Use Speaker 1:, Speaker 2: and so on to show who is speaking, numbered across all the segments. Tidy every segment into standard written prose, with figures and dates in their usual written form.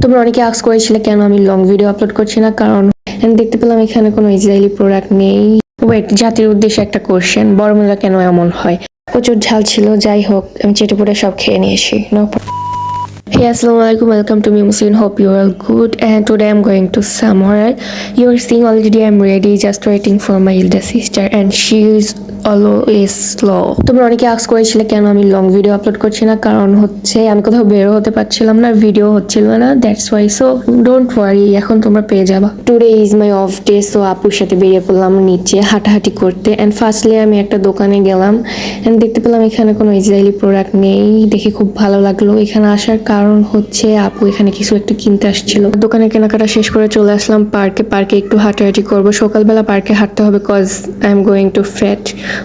Speaker 1: তোমরা অনেকে আস্ক করেছিলে কেন আমি লং ভিডিও আপলোড করছি না, কারণ দেখতে পেলাম এখানে কোনো ইসরায়েলি প্রোডাক্ট নেই। ওয়েট, জাতির উদ্দেশ্যে একটা কোশ্চেন, বড়মূলা কেন এমন হয়? প্রচুর ঝাল ছিল, যাই হোক আমি চেটে পুটে সব খেয়ে নিয়েছি। Hey, Assalamualaikum, welcome to me Muslim. Hope you are all good, and today I'm going to somewhere. You are seeing already I'm ready, just waiting for my elder sister, and she is always slow. তোমরা অনেকে ask করেছিলে কেন আমি long video upload করছি না, কারণ হচ্ছে আমি কোথাও বের হতে পারছিলাম না, ভিডিও হচ্ছিল না, that's why. So don't worry, এখন তোমরা পেয়ে যাবা। Today is my off day, so আপুর সাথে বেরিয়ে পড়লাম নিচে হাঁটাহাঁটি করতে। অ্যান্ড ফার্স্টলি আমি একটা দোকানে গেলাম, অ্যান্ড দেখতে পেলাম এখানে কোনো ইসরায়েলি প্রোডাক্ট নেই। দেখে খুব ভালো লাগলো। এখানে আসার কারণ হচ্ছে আপু এখানে কিছু একটা কিনতে আসছিল। দোকানে কেনাকাটা শেষ করে চলে আসলাম পার্কে একটু হাঁটাহাঁটি করবো। সকালবেলা পার্কে হাঁটতে হবে, cause I am going to fat.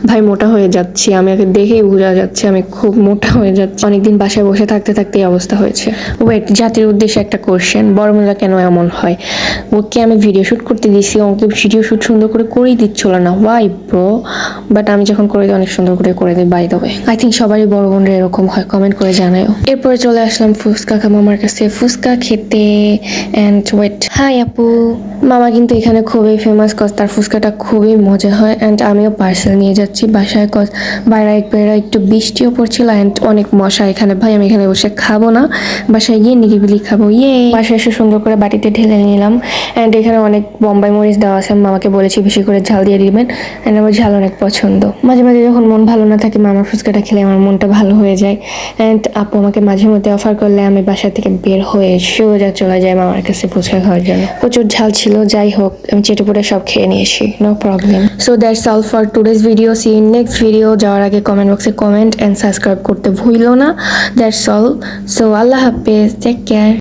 Speaker 1: ভাই মোটা হয়ে যাচ্ছি, আমি আগে দেখেই বোঝা যাচ্ছে আমি খুব মোটা হয়ে যাচ্ছি। অনেকদিন বাসায় বসে থাকতে থাকতে এই অবস্থা হয়েছে। ওয়েট, জাতির উদ্দেশ্যে একটা কোশ্চেন, বড়মূলা কেন এমন হয়? ওকে আমি ভিডিও শুট করতে দিছি, ওকে ভিডিও শুট সুন্দর করে করেই দিচ্ছিল না, ওয়াই ব্রো? বাট আমি যখন করে দিই অনেক সুন্দর করে দিই। By the way, I think সবারই বড় বোনরা এরকম হয়, কমেন্ট করে জানাও। এরপরে চলে আসলাম ফুচকা মামার কাছে ফুচকা খেতে। অ্যান্ড ওয়েট, হাই আপু। মামা কিন্তু এখানে খুবই ফেমাস, কজ তার ফুচকাটা খুবই মজা হয়। অ্যান্ড আমিও পার্সেল নিয়ে যাচ্ছি বাসায়, কজ বাইরে একটু বৃষ্টিও পড়ছিল অ্যান্ড অনেক মশা এখানে। ভাই আমি এখানে বসে খাবো না, বাসায় গিয়ে নিরিবিলি খাবো। বাসায় এসে সুন্দর করে বাটিতে ঢেলে নিলাম। অ্যান্ড এখানে অনেক বোম্বাই মরিচ দেওয়া আছে, মামাকে বলেছি বেশি করে ঝাল দিয়ে দিবেন। অ্যান্ড আমার ঝাল অনেক পছন্দ। মাঝে মাঝে যখন মন ভালো না থাকে মামার ফুচকাটা খেলে আমার মনটা ভালো হয়ে যায়। অ্যান্ড আপু আমাকে মাঝে মধ্যে অফার করলে আমি বাসা থেকে বের হয়ে সোজা চলে যাই মামার কাছে ফুচকা খাওয়ার জন্য। প্রচুর ঝাল ছিল, যাই হোক আমি চেটে পুটে সব খেয়ে নিয়েছি, no problem. So that's all for today's video. See in next video. যাওয়ার আগে কমেন্ট বক্সে কমেন্ট অ্যান্ড সাবস্ক্রাইব করতে ভুলো না। That's all. সো আল্লাহ হাফেজ, টেক কেয়ার।